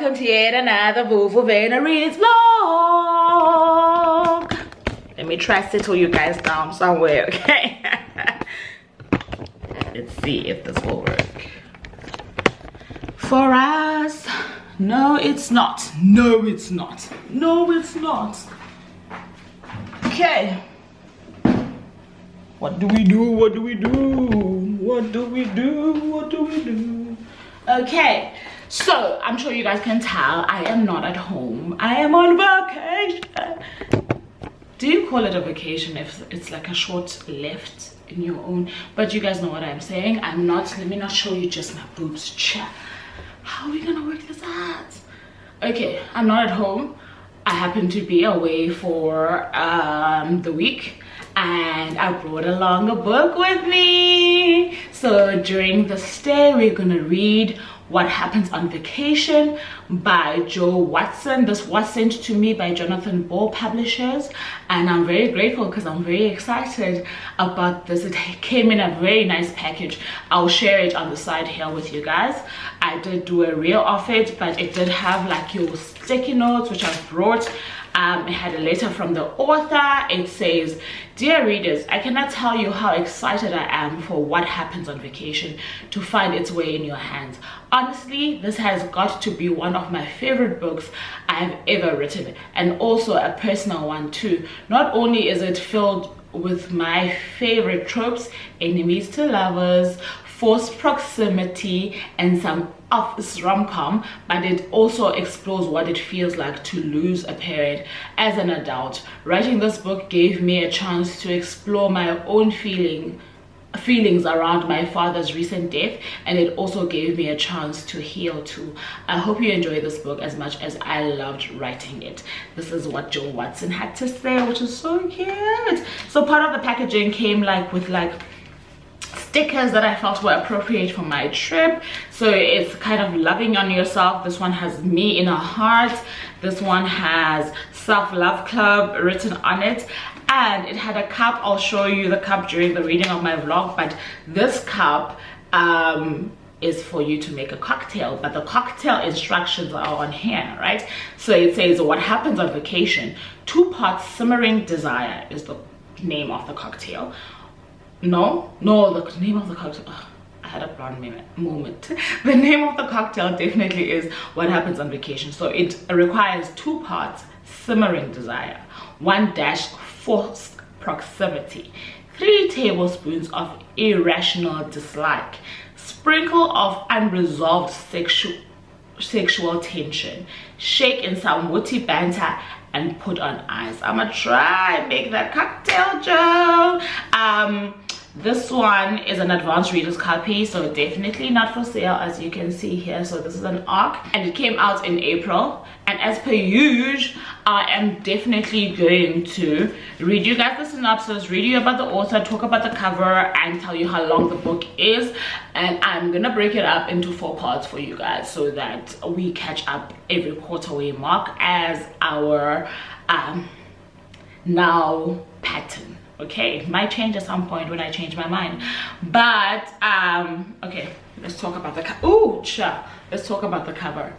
welcome to yet another Vuvu Vena reads vlog. Let me try to settle you guys down somewhere, okay? Let's see if this will work. For us, no it's not. No it's not. No it's not. Okay. What do we do? What do we do? What do we do? What do we do? Okay, so I'm sure you guys can tell I am not at home. I am on vacation. Do you call it a vacation if it's like a short left in your own? But you guys know what I'm saying. I'm not. Let me not show you just my boobs. How are we gonna work this out? Okay, I'm not at home. I happen to be away for the week, and I brought along a book with me. So during the stay, we're gonna read What Happens on Vacation by Joe Watson. This was sent to me by Jonathan Ball Publishers, and I'm very grateful because I'm very excited about this. It came in a very nice package. I'll share it on the side here with you guys. I did do a reel of it, but it did have like your sticky notes, which I've brought. It had a letter from the author. It says, "Dear readers, I cannot tell you how excited I am for What Happens on Vacation to find its way in your hands. Honestly, this has got to be one of my favorite books I've ever written, and also a personal one too. Not only is it filled with my favorite tropes, enemies to lovers, forced proximity, and some office rom-com, but it also explores what it feels like to lose a parent as an adult. Writing this book gave me a chance to explore my own feelings around my father's recent death, and it also gave me a chance to heal too. I hope you enjoy this book as much as I loved writing it." This is what Joe Watson had to say, which is so cute. So part of the packaging came like with like stickers that I felt were appropriate for my trip. So it's kind of loving on yourself. This one has me in a heart. This one has self-love club written on it, and it had a cup. I'll show you the cup during the reading of my vlog, but this cup is for you to make a cocktail, but the cocktail instructions are on here, right? So it says, "What Happens on Vacation, 2 parts simmering desire" is the name of the cocktail. No, the name of the cocktail, I had a blonde moment. The name of the cocktail definitely is What Happens on Vacation. So it requires 2 parts simmering desire, 1 dash forced proximity, 3 tablespoons of irrational dislike, sprinkle of unresolved sexual tension, shake in some witty banter, and put on ice. I'ma try and make that cocktail, Joe. This one is an advanced reader's copy, so definitely not for sale, as you can see here. So this is an ARC, and it came out in April, and as per usual, I am definitely going to read you guys the synopsis, read you about the author, talk about the cover, and tell you how long the book is. And I'm gonna break it up into 4 parts for you guys so that we catch up every quarterly mark as our now pattern. Okay, it might change at some point when I change my mind, but okay, let's talk about the let's talk about the cover.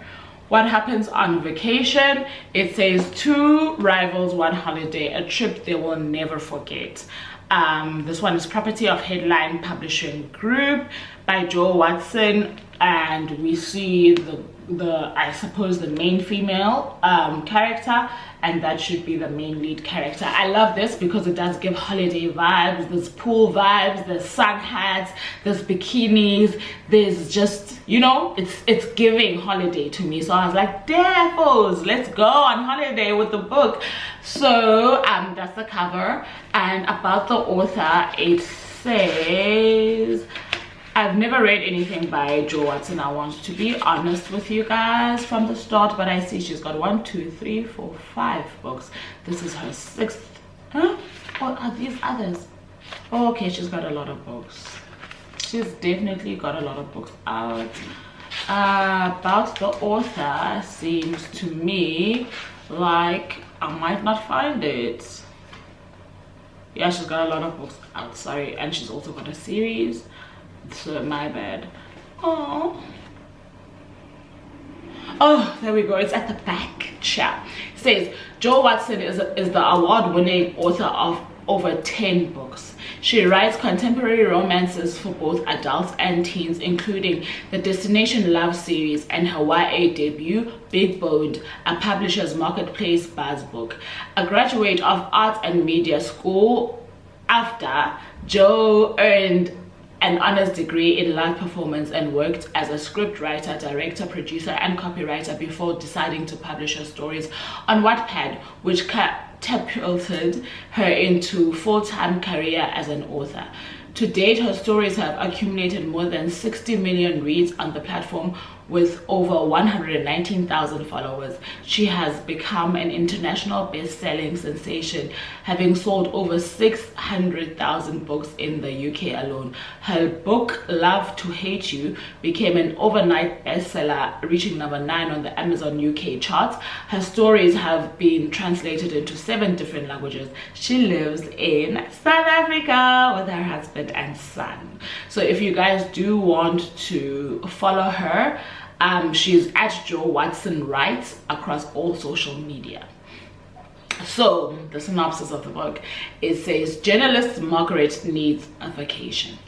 What Happens on Vacation, it says 2 rivals, 1 holiday, a trip they will never forget. This one is property of Headline Publishing Group by Joe Watson, and we see the I suppose the main female character, and that should be the main lead character. I love this because it does give holiday vibes. There's pool vibes, there's sun hats, there's bikinis, there's just, you know, it's giving holiday to me. So I was like, defos, let's go on holiday with the book. So that's the cover. And about the author, it says, I've never read anything by Joe Watson. I want to be honest with you guys from the start, but I see she's got 1, 2, 3, 4, 5 books. This is her 6th. Huh? What are these others? Oh, okay, she's got a lot of books. She's definitely got a lot of books out. About the author, seems to me like I might not find it. Yeah, she's got a lot of books out, sorry, and she's also got a series. So my bad. Oh, Oh, there we go. It's at the back. It says Jo Watson is the award-winning author of over 10 books. She writes contemporary romances for both adults and teens, including the Destination Love series and her YA debut, Big Boned, a Publishers Marketplace Buzz book. A graduate of Arts and Media School, after Jo earned an honors degree in live performance and worked as a script writer, director, producer, and copywriter before deciding to publish her stories on Wattpad, which catapulted her into full-time career as an author. To date, her stories have accumulated more than 60 million reads on the platform with over 119,000 followers. She has become an international best-selling sensation, having sold over 600,000 books in the UK alone. Her book, Love to Hate You, became an overnight bestseller, reaching number 9 on the Amazon UK charts. Her stories have been translated into 7 different languages. She lives in South Africa with her husband and son. So if you guys do want to follow her, she's at Jo Watson Writes across all social media. So the synopsis of the book, it says, journalist Margaret needs a vacation.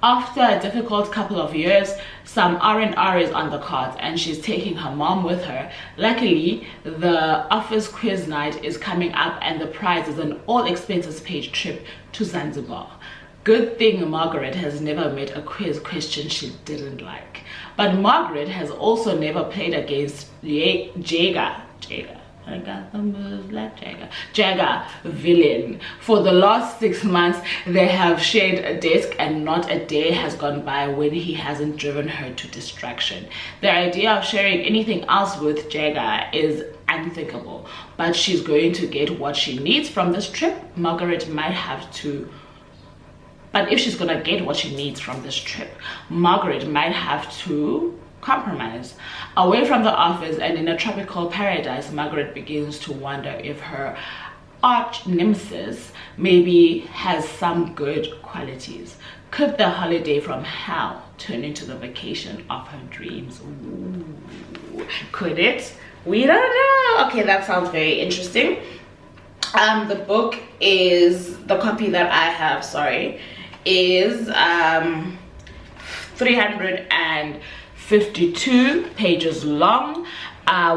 After a difficult couple of years, some R&R is on the cards and she's taking her mom with her. Luckily, the office quiz night is coming up and the prize is an all expenses paid trip to Zanzibar. Good thing Margaret has never met a quiz question she didn't like. But Margaret has also never played against Jagger villain. For the last 6 months, they have shared a desk and not a day has gone by when he hasn't driven her to distraction. The idea of sharing anything else with Jagger is unthinkable, but she's going to get what she needs from this trip. But if she's gonna get what she needs from this trip, Margaret might have to compromise. Away from the office and in a tropical paradise, Margaret begins to wonder if her arch nemesis maybe has some good qualities. Could the holiday from hell turn into the vacation of her dreams? Ooh. Could it? We don't know. Okay, that sounds very interesting. The book is, the copy that I have, is 352 pages long.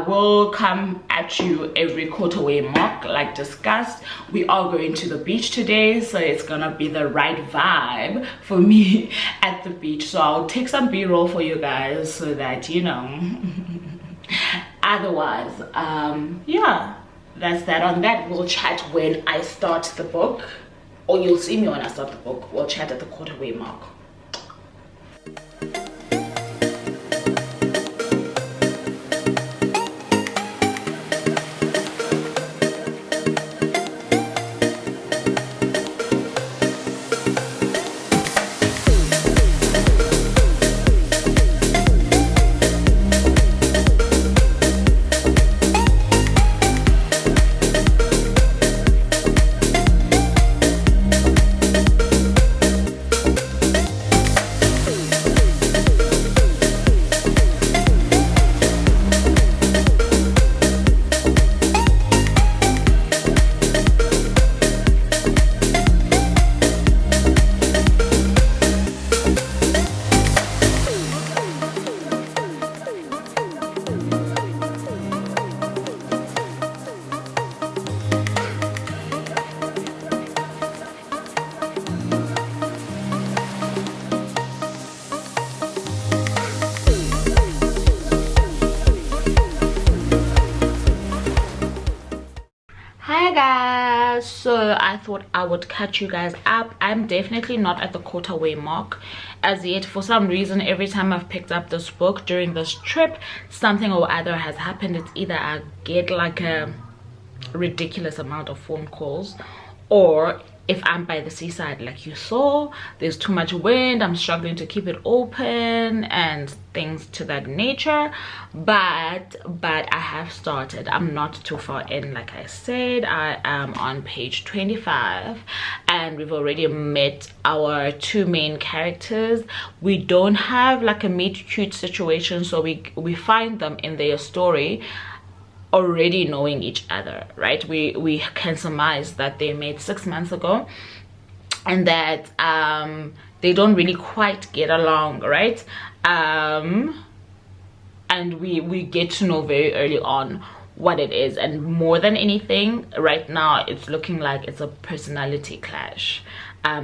Will come at you every quarter-way mark, like discussed. We are going to the beach today, so it's gonna be the right vibe for me at the beach. So I'll take some b-roll for you guys so that you know. Otherwise, yeah, that's that on that. We'll chat when I start the book, or you'll see me when I start the book. We'll chat at the quarter-way mark. Hi guys, so I thought I would catch you guys up. I'm definitely not at the quarter-way mark as yet. For some reason, every time I've picked up this book during this trip, something or other has happened. It's either I get like a ridiculous amount of phone calls, or if I'm by the seaside, like you saw, there's too much wind, I'm struggling to keep it open and things to that nature. But I have started. I'm not too far in. Like I said, I am on page 25 and we've already met our two main characters. We don't have like a meet cute situation, so we find them in their story already knowing each other, right? We can surmise that they met 6 months ago and that they don't really quite get along, right? And we get to know very early on what it is, and more than anything right now it's looking like it's a personality clash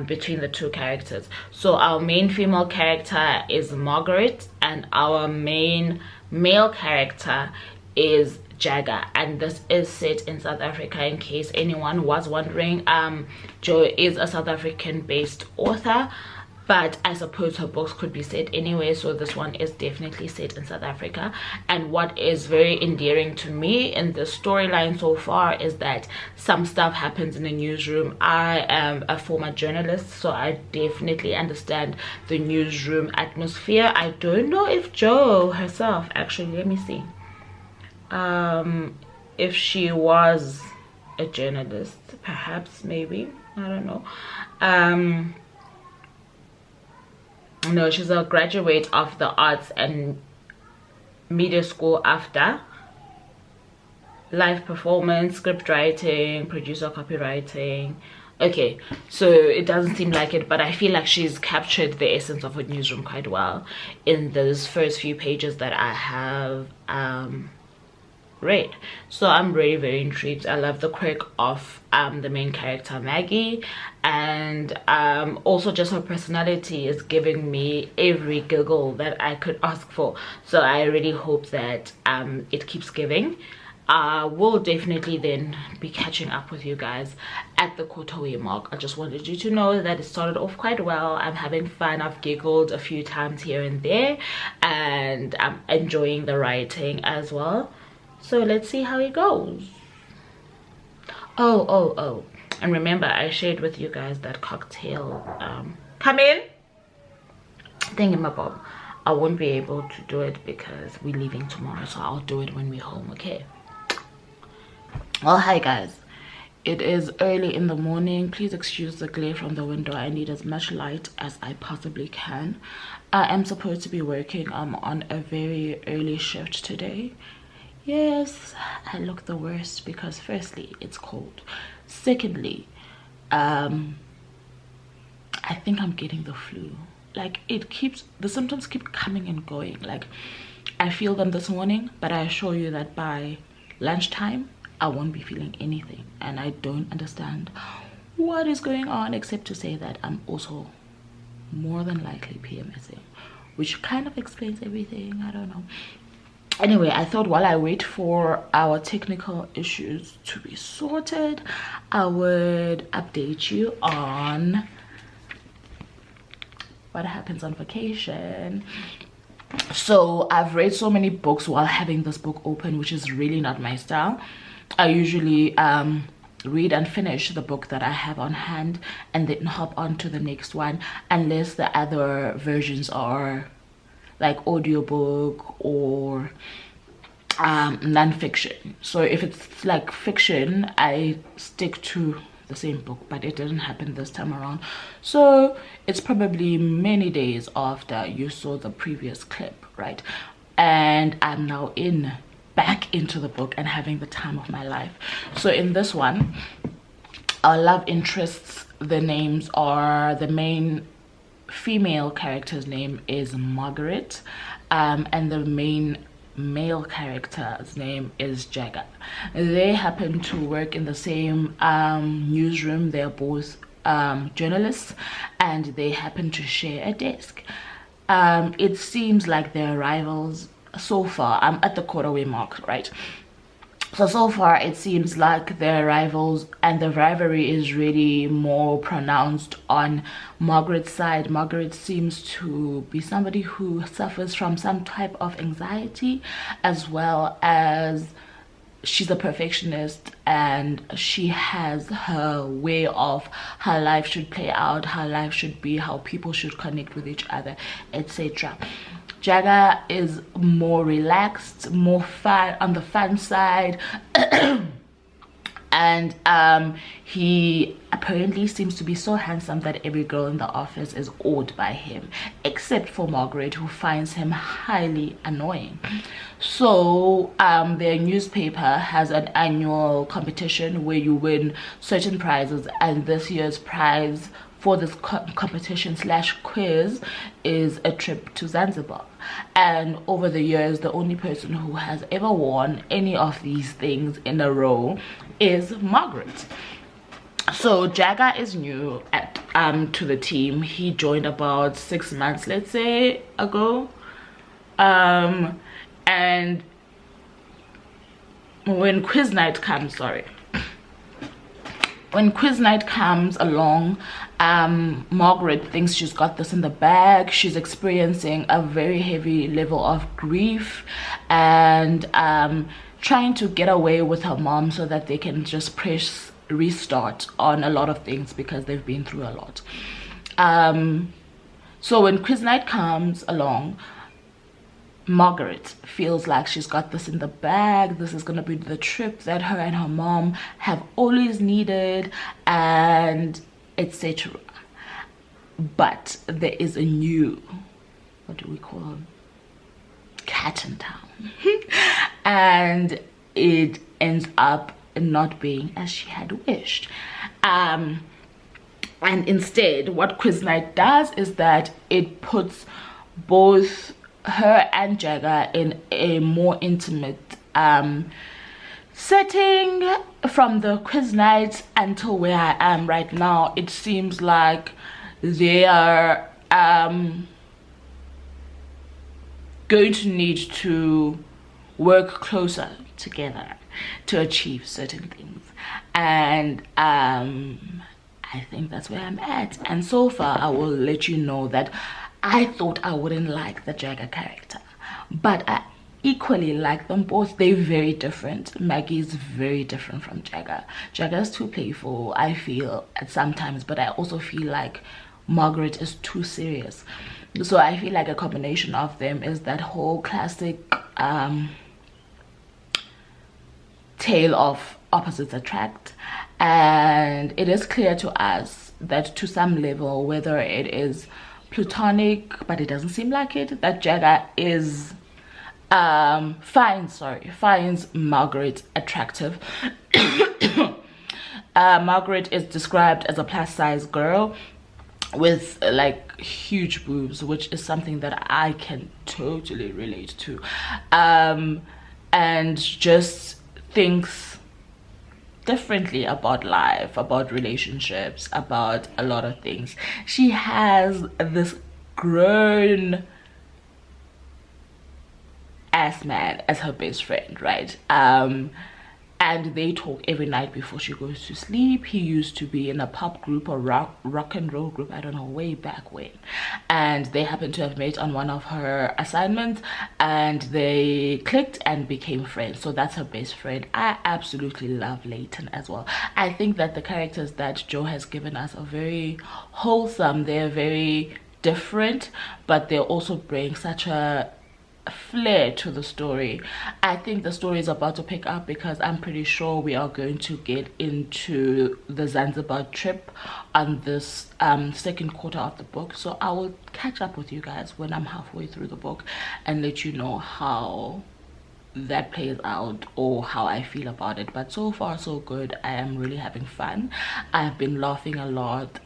between the two characters. So our main female character is Margaret and our main male character is Jagger, and this is set in South Africa in case anyone was wondering. Joe is a South African based author, but I suppose her books could be set anywhere, so this one is definitely set in South Africa. And what is very endearing to me in the storyline so far is that some stuff happens in the newsroom. I am a former journalist, so I definitely understand the newsroom atmosphere. I don't know if Joe herself, actually, let me see, if she was a journalist, perhaps, maybe, I don't know. No, she's a graduate of the arts and media school after live performance, script writing, producer copywriting. Okay, so it doesn't seem like it, but I feel like she's captured the essence of a newsroom quite well in those first few pages that I have read. So I'm very intrigued. I love the quirk of the main character Maggie, and also just her personality is giving me every giggle that I could ask for. So I really hope that it keeps giving. We'll definitely then be catching up with you guys at the quarter-way mark. I just wanted you to know that it started off quite well. I'm having fun. I've giggled a few times here and there, and I'm enjoying the writing as well. So let's see how it goes. Oh, and remember, I shared with you guys that cocktail come in thingamabob. I won't be able to do it because we're leaving tomorrow, so I'll do it when we're home. Okay, well, hi guys, it is early in the morning. Please excuse the glare from the window. I need as much light as I possibly can. I am supposed to be working on a very early shift today. Yes, I look the worst because firstly, it's cold. Secondly, I think I'm getting the flu. Like, the symptoms keep coming and going. Like, I feel them this morning, but I assure you that by lunchtime, I won't be feeling anything. And I don't understand what is going on, except to say that I'm also more than likely PMSing, which kind of explains everything. I don't know. Anyway, I thought while I wait for our technical issues to be sorted, I would update you on what happens on vacation. So I've read so many books while having this book open, which is really not my style. I usually read and finish the book that I have on hand and then hop on to the next one, unless the other versions are like audiobook or non-fiction. So if it's like fiction, I stick to the same book, but it didn't happen this time around. So it's probably many days after you saw the previous clip, right? And I'm now back into the book and having the time of my life. So in this one, our love interests, the names are, the main female character's name is Margaret, and the main male character's name is Jagger. They happen to work in the same newsroom. They're both journalists, and they happen to share a desk. It seems like they're rivals so far. I'm at the quarter-way mark, right? So far it seems like they're rivals, and the rivalry is really more pronounced on Margaret's side. Margaret seems to be somebody who suffers from some type of anxiety, as well as she's a perfectionist, and she has her way of how life should play out, how life should be, how people should connect with each other, etc. Jagger is more relaxed, more fun, on the fun side. And he apparently seems to be so handsome that every girl in the office is awed by him, except for Margaret, who finds him highly annoying. So their newspaper has an annual competition where you win certain prizes, and this year's prize for this competition slash quiz is a trip to Zanzibar. And over the years, the only person who has ever won any of these things in a row is Margaret. So Jagger is new at to the team. He joined about 6 months, let's say, ago. And when quiz night comes, when quiz night comes along, Margaret thinks she's got this in the bag. She's experiencing a very heavy level of grief and trying to get away with her mom so that they can just press restart on a lot of things because they've been through a lot. So when quiz night comes along, Margaret feels like she's got this in the bag. This is gonna be the trip that her and her mom have always needed, and etc. But there is a new, what do we call them, cat in town. And it ends up not being as she had wished. And instead, what quiz night does is that it puts both her and Jagger in a more intimate setting. From the quiz night until where I am right now, it seems like they are going to need to work closer together to achieve certain things, and I think that's where I'm at. And so far, I will let you know that I thought I wouldn't like the Jagger character, but I equally like them both. They're very different. Maggie is very different from Jagger. Jagger is too playful, I feel, at sometimes, but I also feel like Margaret is too serious. So I feel like a combination of them is that whole classic tale of opposites attract. And it is clear to us that to some level, whether it is platonic, but it doesn't seem like it, that Jagger is finds Margaret attractive. Margaret is described as a plus size girl with like huge boobs, which is something that I can totally relate to, and just thinks differently about life, about relationships, about a lot of things. She has this grown ass man as her best friend, right? And they talk every night before she goes to sleep. He used to be in a pop group or rock and roll group, I don't know, way back when, and they happened to have met on one of her assignments and they clicked and became friends. So that's her best friend. I absolutely love Leighton as well. I think that the characters that Joe has given us are very wholesome. They're very different, but they also bring such a flair to the story. I think the story is about to pick up because I'm pretty sure we are going to get into the Zanzibar trip on this second quarter of the book. So I will catch up with you guys when I'm halfway through the book and let you know how that plays out or how I feel about it. But so far so good. I am really having fun. I've been laughing a lot.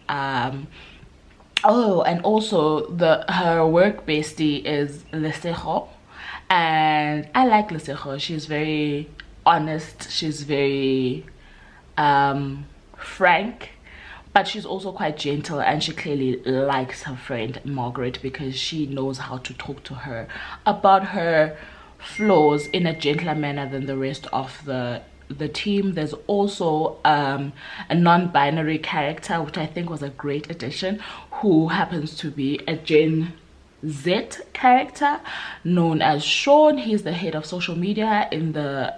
Oh, and also her work bestie is Lesego, and I like Lesego. She's very honest, she's very frank, but she's also quite gentle, and she clearly likes her friend Margaret because she knows how to talk to her about her flaws in a gentler manner than the rest of the team. There's also a non-binary character, which I think was a great addition, who happens to be a Gen Z character known as Sean. He's the head of social media in the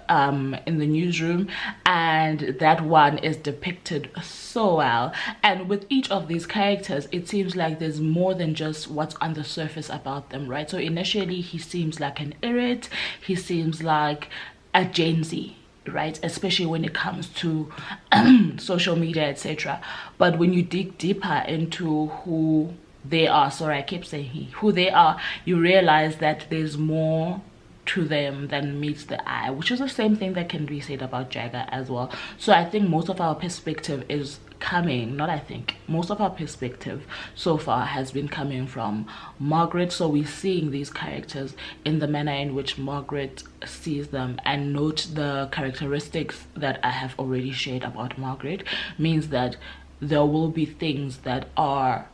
newsroom, and that one is depicted so well. And with each of these characters, it seems like there's more than just what's on the surface about them, right? So initially he seems like an irrit, he seems like a Gen Z, right, especially when it comes to social media, etc. But when you dig deeper into who they are, sorry I keep saying who they are, you realize that there's more to them than meets the eye, which is the same thing that can be said about Jagger as well. So I think most of our perspective is coming, not I think, most of our perspective so far has been coming from Margaret. So we're seeing these characters in the manner in which Margaret sees them. And note the characteristics that I have already shared about Margaret means that there will be things that are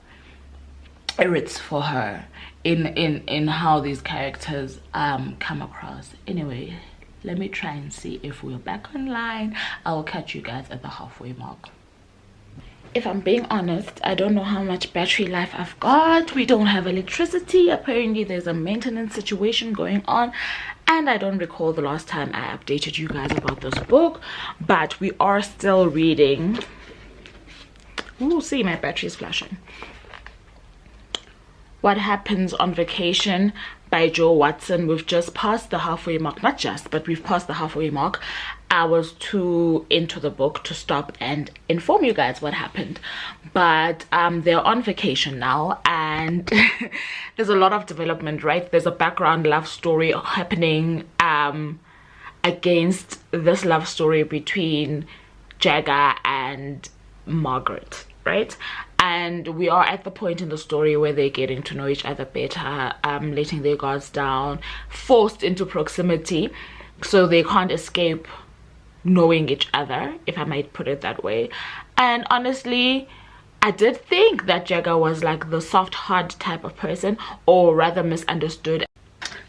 irrits for her in how these characters come across. Anyway, let me try and see if we're back online. I will catch you guys at the halfway mark. If I'm being honest, I don't know how much battery life I've got. We don't have electricity. Apparently there's a maintenance situation going on, and I don't recall the last time I updated you guys about this book, but we are still reading. Ooh, see, my battery is flashing. What Happens on Vacation by Joe Watson. We've just passed the halfway mark, not just, but we've passed the halfway mark. I was too into the book to stop and inform you guys what happened, but they're on vacation now, and there's a lot of development, right? There's a background love story happening against this love story between Jagger and Margaret, right? And we are at the point in the story where they're getting to know each other better, letting their guards down, forced into proximity, so they can't escape knowing each other, if I might put it that way. And honestly, I did think that Jagger was like the soft hard type of person, or rather misunderstood.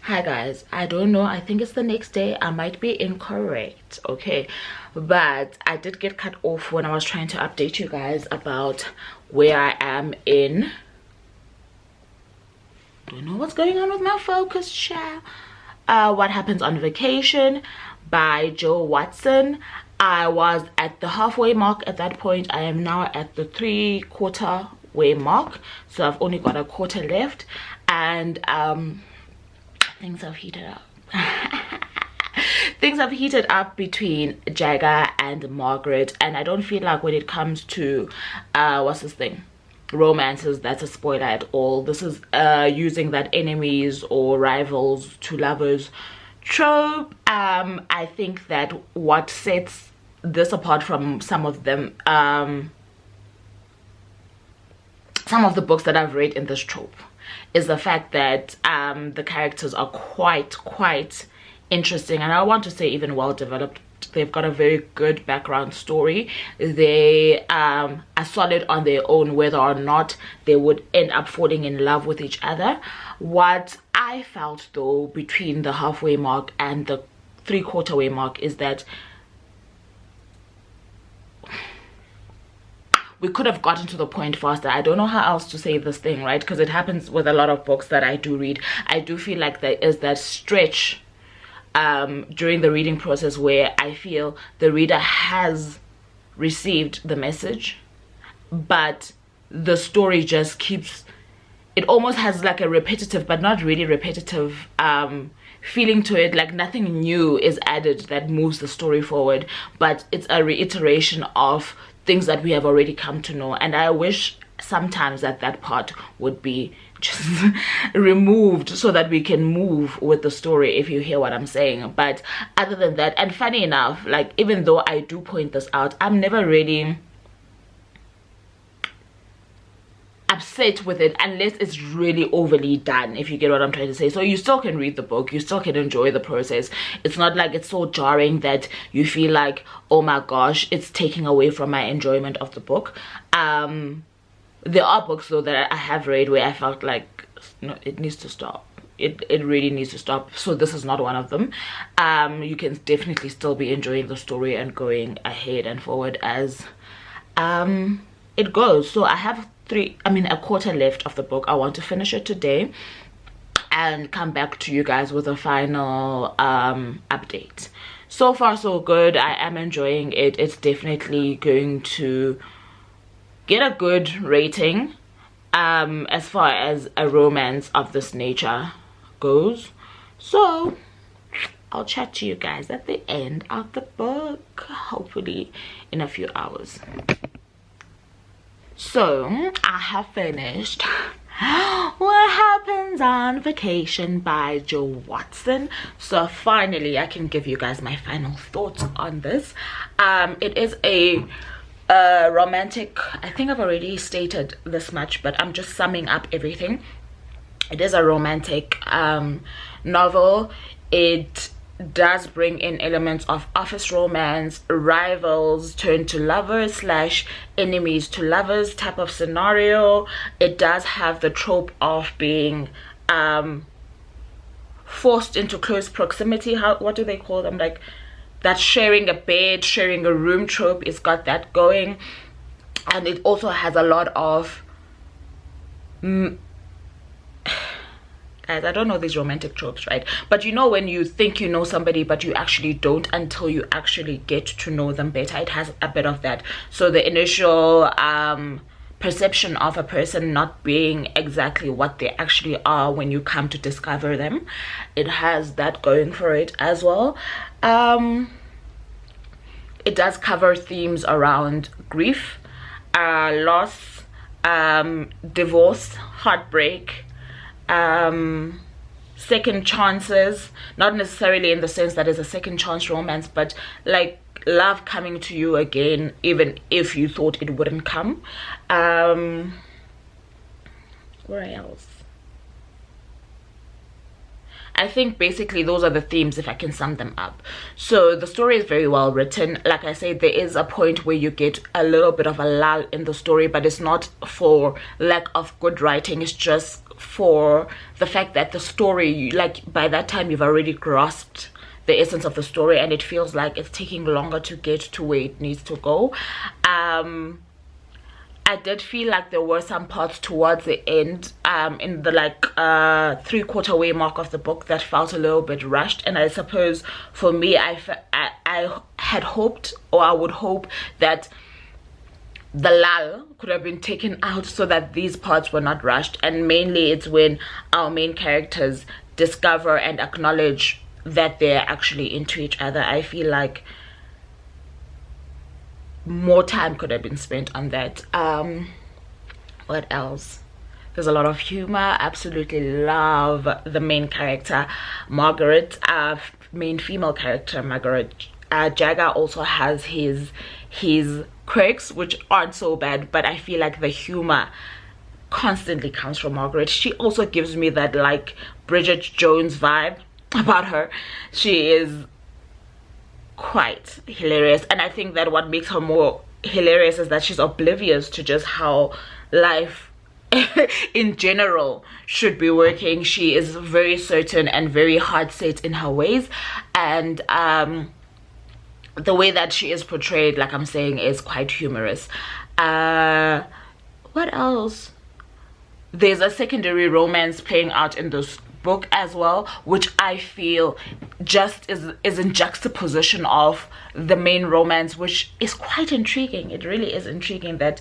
Hi guys, I don't know, I think it's the next day, I might be incorrect, okay, but I did get cut off when I was trying to update you guys about where I am in. Don't know what's going on with my focus, child. What Happens on Vacation by Joe Watson. I was at the halfway mark at that point. I am now at the 3/4 way mark, so I've only got a quarter left, and things have heated up. Things have heated up between Jagger and Margaret, and I don't feel like when it comes to what's this thing, romances, that's a spoiler at all. This is using that enemies or rivals to lovers trope. I think that what sets this apart from some of them, some of the books that I've read in this trope, is the fact that the characters are quite interesting, and I want to say even well developed. They've got a very good background story. They are solid on their own, whether or not they would end up falling in love with each other. What I felt though between the halfway mark and the 3/4 way mark is that we could have gotten to the point faster. I don't know how else to say this thing, right? Because it happens with a lot of books that I do read. I do feel like there is that stretch during the reading process where I feel the reader has received the message, but the story just keeps, it almost has like a repetitive but not really repetitive feeling to it, like nothing new is added that moves the story forward, but it's a reiteration of things that we have already come to know. And I wish sometimes that that part would be just removed so that we can move with the story, if you hear what I'm saying. But other than that, and funny enough, like even though I do point this out, I'm never really upset with it unless it's really overly done, if you get what I'm trying to say. So you still can read the book, you still can enjoy the process. It's not like it's so jarring that you feel like, oh my gosh, it's taking away from my enjoyment of the book. There are books though that I have read where I felt like, no, it needs to stop. It really needs to stop. So this is not one of them. You can definitely still be enjoying the story and going ahead and forward as it goes. So I have a quarter left of the book. I want to finish it today, and come back to you guys with a final update. So far so good. I am enjoying it. It's definitely going to get a good rating as far as a romance of this nature goes. So I'll chat to you guys at the end of the book, hopefully in a few hours. So I have finished What Happens on Vacation by Jo Watson. So finally I can give you guys my final thoughts on this. It is a romantic, I think I've already stated this much, but I'm just summing up everything. It is a romantic novel. It does bring in elements of office romance, rivals turn to lovers slash enemies to lovers type of scenario. It does have the trope of being forced into close proximity. What do they call them, like that sharing a bed, sharing a room trope? It's got that going. And it also has a lot of guys, I don't know these romantic tropes, right? But you know when you think you know somebody but you actually don't until you actually get to know them better. It has a bit of that. So the initial perception of a person not being exactly what they actually are when you come to discover them, it has that going for it as well. It does cover themes around grief, loss, divorce, heartbreak, second chances, not necessarily in the sense that it's a second chance romance, but like love coming to you again even if you thought it wouldn't come. Where else? I think basically those are the themes if I can sum them up. So the story is very well written. Like I said, there is a point where you get a little bit of a lull in the story, but it's not for lack of good writing. It's just for the fact that the story, like by that time you've already grasped the essence of the story and it feels like it's taking longer to get to where it needs to go. I did feel like there were some parts towards the end, in the like 3/4 way mark of the book, that felt a little bit rushed. And I suppose for me, I had hoped, or I would hope, that the lull could have been taken out so that these parts were not rushed. And mainly it's when our main characters discover and acknowledge that they're actually into each other. I feel like more time could have been spent on that. What else? There's a lot of humor. Absolutely love the main character Margaret, main female character Margaret. Jagger also has his quirks, which aren't so bad, but I feel like the humor constantly comes from Margaret. She also gives me that like Bridget Jones vibe about her. She is quite hilarious, and I think that what makes her more hilarious is that she's oblivious to just how life in general should be working. She is very certain and very hard set in her ways, and the way that she is portrayed, like I'm saying, is quite humorous. What else? There's a secondary romance playing out in this book as well, which I feel just is in juxtaposition of the main romance, which is quite intriguing. It really is intriguing that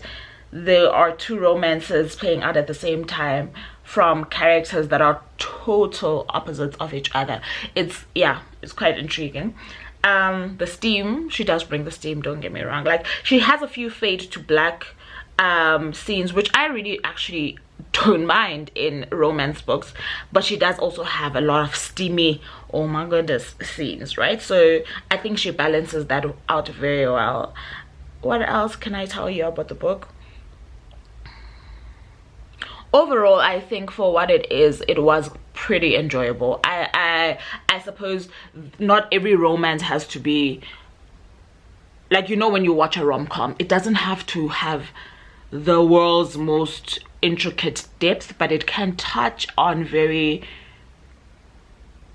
there are two romances playing out at the same time from characters that are total opposites of each other. It's quite intriguing. The steam, she does bring the steam, don't get me wrong. Like, she has a few fade to black scenes, which I really actually don't mind in romance books, but she does also have a lot of steamy, oh my goodness, scenes, right? So I think she balances that out very well. What else can I tell you about the book? Overall, I think for what it is, it was pretty enjoyable. I suppose not every romance has to be like, you know, when you watch a rom-com, it doesn't have to have the world's most intricate depth, but it can touch on very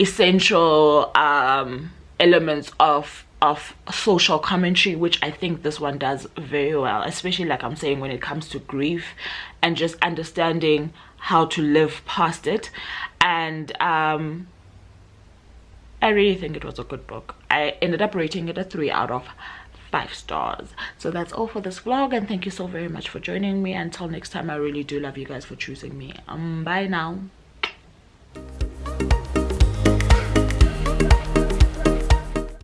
essential elements of social commentary, which I think this one does very well, especially, like I'm saying, when it comes to grief and just understanding how to live past it. And and I really think it was a good book. I ended up rating it a 3 out of 5 stars. So that's all for this vlog, and thank you so very much for joining me. Until next time, I really do love you guys for choosing me. Bye now.